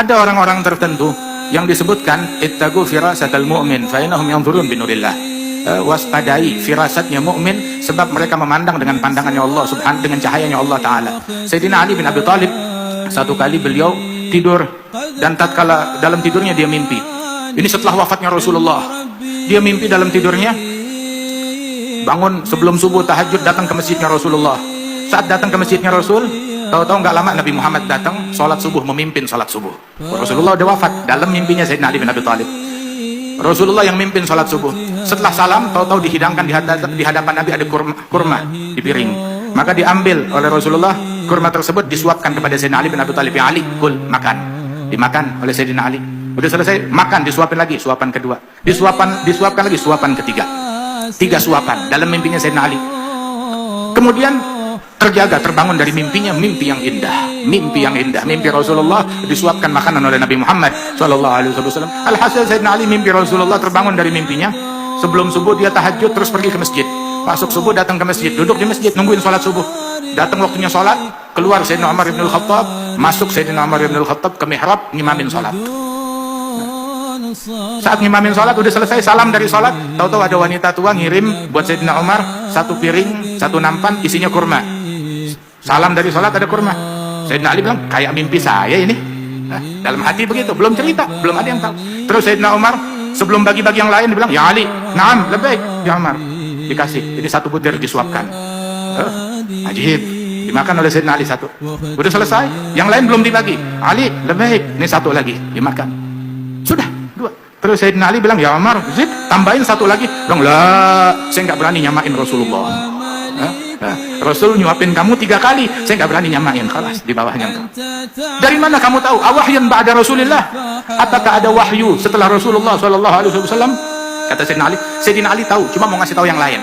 Ada orang-orang tertentu yang disebutkan ittaqu firasatal mu'min fa innahum yanzurun binurillah. Waspadai firasatnya mukmin sebab mereka memandang dengan pandangannya Allah subhanahu, dengan cahayanya Allah taala. Sayyidina Ali bin Abi Thalib, satu kali beliau tidur dan tatkala dalam tidurnya dia mimpi. Ini setelah wafatnya Rasulullah. Dia mimpi dalam tidurnya bangun sebelum subuh tahajud, datang ke masjidnya Rasulullah. Saat datang ke masjidnya Rasul, tahu-tahu nggak lama Nabi Muhammad datang sholat subuh, memimpin sholat subuh. Rasulullah udah wafat, dalam mimpinya Sayyidina Ali bin Abi Thalib. Rasulullah yang mimpin sholat subuh. Setelah salam, tahu-tahu dihidangkan di hadapan Nabi ada kurma di piring. Maka diambil oleh Rasulullah, kurma tersebut disuapkan kepada Sayyidina Ali bin Abi Thalib. Ya Ali, kul, makan. Dimakan oleh Sayyidina Ali. Udah selesai, makan, disuapin lagi, suapan kedua. Disuapkan lagi, suapan ketiga. 3 suapan dalam mimpinya Sayyidina Ali. Kemudian terbangun dari mimpinya, mimpi yang indah, mimpi Rasulullah disuapkan makanan oleh Nabi Muhammad SAW. Alhasil Sayyidina Ali mimpi Rasulullah, terbangun dari mimpinya. Sebelum subuh dia tahajud, terus pergi ke masjid. Masuk subuh, datang ke masjid, duduk di masjid, nungguin sholat subuh. Datang waktunya sholat, keluar Sayyidina Umar ibn al-Khattab, masuk Sayyidina Umar ibn al-Khattab ke mihrab, ngimamin sholat. Saat ngimamin sholat, udah selesai, salam dari sholat, tahu-tahu ada wanita tua ngirim buat Sayyidina Umar 1 piring, 1 nampan, isinya kurma. Salam dari sholat ada kurma. Sayyidina Ali bilang, kayak mimpi saya ini. Nah, dalam hati begitu, belum cerita, belum ada yang tahu. Terus Sayyidina Umar sebelum bagi-bagi yang lain, dia bilang, ya Ali, naam, lebih baik, ya Umar. Dikasih, jadi 1 butir disuapkan. Ajib, dimakan oleh Sayyidina Ali 1. Udah selesai, yang lain belum dibagi. Ali, lebih baik, ini 1 lagi, dimakan. Sudah, 2. Terus Sayyidina Ali bilang, ya Umar, zid, tambahin 1 lagi. Bilang, lah, saya nggak berani nyamain Rasulullah. Rasul nyuapin kamu 3 kali, saya nggak berani nyamain, kelas di bawahnya. Dari mana kamu tahu? Awahyun ba'da Rasulillah? Apakah ada wahyu setelah Rasulullah SAW? Kata Sayyidina Ali tahu, cuma mau ngasih tahu yang lain.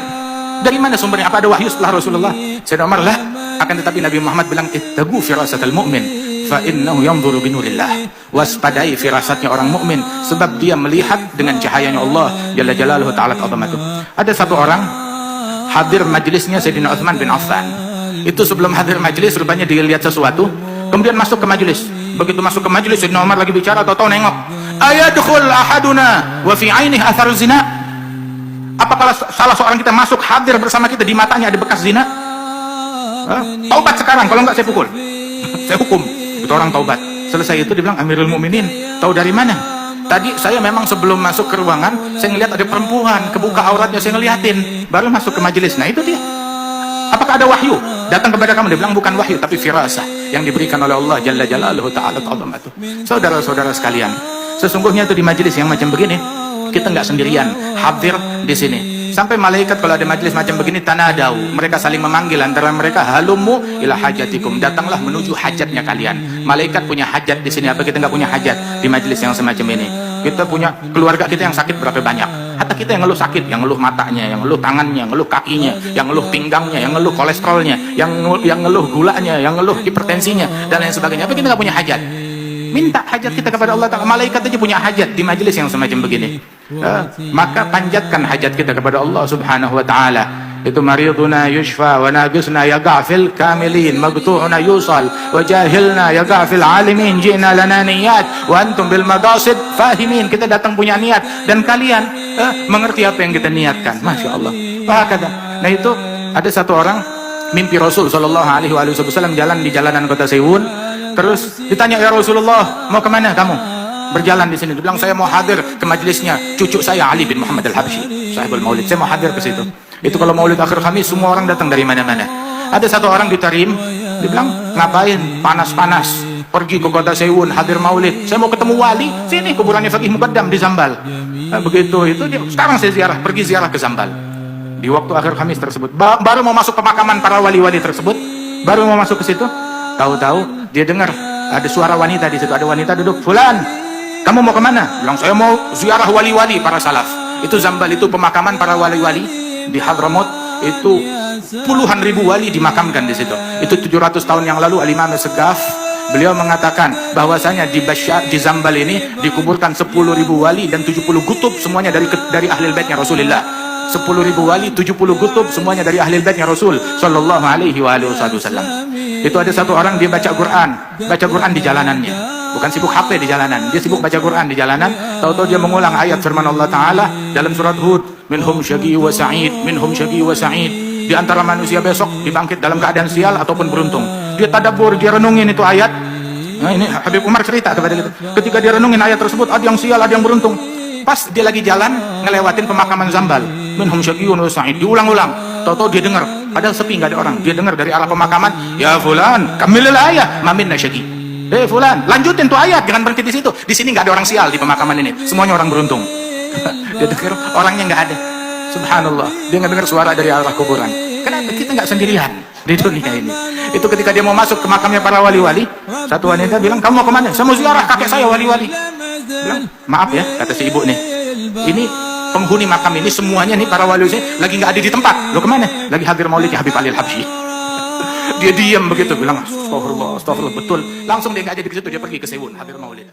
Dari mana sumbernya? Apa ada wahyu setelah Rasulullah? Sayyidina Umar, lah. Akan tetapi Nabi Muhammad bilang, ittaqu firasatal mu'min fa innahu yanzuru binurillah. Waspadai firasatnya orang mukmin sebab dia melihat dengan cahayanya Allah jalla jalaluhu ta'ala azamatuh. Ada satu orang hadir majelisnya Sayyidina Utsman bin Affan. Itu sebelum hadir majelis, rupanya dia lihat sesuatu, kemudian masuk ke majelis. Begitu masuk ke majelis, Sayyidina Umar lagi bicara, tahu-tahu nengok. Ayadkhul ahaduna wa fi ainihi athar zina? Apakah salah seorang kita masuk hadir bersama kita, di matanya ada bekas zina? Taubat sekarang, kalau enggak saya pukul. Saya hukum. Itu orang taubat. Selesai itu dibilang, Amirul Mukminin, tahu dari mana? Tadi saya memang sebelum masuk ke ruangan, saya ngelihat ada perempuan, kebuka auratnya, saya ngeliatin, baru masuk ke majelis. Nah itu dia. Apakah ada wahyu datang kepada kamu? Dia bilang bukan wahyu, tapi firasah yang diberikan oleh Allah Jalla Jalaluhu Ta'ala Ta'ala. Saudara-saudara sekalian, sesungguhnya itu di majelis yang macam begini, kita nggak sendirian hadir di sini. Sampai malaikat kalau ada majelis macam begini, tanadau, mereka saling memanggil antara mereka, halumu ila hajatikum, datanglah menuju hajatnya kalian. Malaikat punya hajat di sini, apa kita nggak punya hajat di majelis yang semacam ini? Kita punya keluarga kita yang sakit berapa banyak? Hatta kita yang ngeluh sakit, yang ngeluh matanya, yang ngeluh tangannya, yang ngeluh kakinya, yang ngeluh pinggangnya, yang ngeluh kolesterolnya, yang ngeluh gulanya, yang ngeluh hipertensinya dan lain sebagainya. Apa kita nggak punya hajat? Minta hajat kita kepada Allah Ta'ala. Malaikat aja punya hajat di majelis yang semacam begini. Maka panjatkan hajat kita kepada Allah Subhanahu wa Ta'ala. Itu mariduna yushfa wa naqisna yaga'fil kamilin magtu'una yusal wa jahilna yaga'fil alimin ji'na lana niyat wa antum bil maqasid fahimin. Kita datang punya niat dan kalian mengerti apa yang kita niatkan. Masya Allah. Nah itu ada satu orang mimpi Rasul Sallallahu Alaihi Wasallam jalan di jalanan kota Sewun. Terus ditanya, ya Rasulullah, mau kemana kamu? Berjalan di sini. Dia bilang, saya mau hadir ke majelisnya cucu saya Ali bin Muhammad al-Habsyi, sahibul maulid. Saya mau hadir ke situ. Itu kalau maulid akhir Khamis, semua orang datang dari mana-mana. Ada satu orang ditarim, dia bilang, ngapain? Panas-panas. Pergi ke kota Sewun, hadir maulid. Saya mau ketemu wali. Sini kuburannya Faqih Muqaddam di Zambal. Begitu itu dia, sekarang saya ziarah, pergi ziarah ke Zambal. Di waktu akhir Khamis tersebut, baru mau masuk pemakaman para wali-wali tersebut, baru mau masuk ke situ, tahu-tahu dia dengar ada suara wanita di situ. Ada wanita duduk, fulan, kamu mau kemana? Bilang, saya mau ziarah wali-wali para salaf. Itu Zambal, itu pemakaman para wali-wali di Hadramaut. Itu puluhan ribu wali dimakamkan di situ. Itu 700 tahun yang lalu Al-Imam As-Saqqaf beliau mengatakan bahwasanya di Zambal ini dikuburkan 10.000 wali dan 70 gutub, semuanya dari ahli baitnya Rasulullah. 10.000 wali, 70 gutub, semuanya dari ahli baitnya Rasul Sallallahu Alaihi Wasallam. Itu ada satu orang, dia baca Quran di jalanannya. Bukan sibuk HP di jalanan, dia sibuk baca Quran di jalanan. Tahu-tahu dia mengulang ayat firman Allah Ta'ala dalam surat Hud, minhum syaqi wa sa'id, minhum syaqi wa sa'id. Di antara manusia besok dibangkit dalam keadaan sial ataupun beruntung. Dia tadabbur, dia renungin itu ayat. Nah, ini Habib Umar cerita kepada kita. Ketika dia renungin ayat tersebut, ada yang sial, ada yang beruntung. Pas dia lagi jalan ngelewatin pemakaman Zambal, minhum syaqiyun wa sa'id, diulang-ulang. Tahu-tahu dia dengar, padahal sepi, nggak ada orang. Dia dengar dari arah pemakaman, ya fulan, kamilil ayat, ma minna syaqi. Fulan, lanjutin tuh ayat, jangan berhenti di situ. Di sini nggak ada orang sial di pemakaman ini, semuanya orang beruntung. Dia dengar orangnya nggak ada. Subhanallah, dia nggak dengar suara dari arah kuburan. Kenapa? Kita nggak sendirian di dunia ini. Itu ketika dia mau masuk ke makamnya para wali-wali, satu wanita bilang, kamu mau kemana? Saya mau ziarah kakek saya wali-wali. Bilang, maaf ya, kata si ibu nih, ini penghuni makam ini semuanya nih para wali saya lagi nggak ada di tempat. Lo kemana? Lagi hadir maulidnya Habib Ali Al-Habsyi. Dia diam begitu, bilang astagfirullah, astagfirullah, betul. Langsung dia nggak jadi di situ, dia pergi ke Sewun hadir maulid.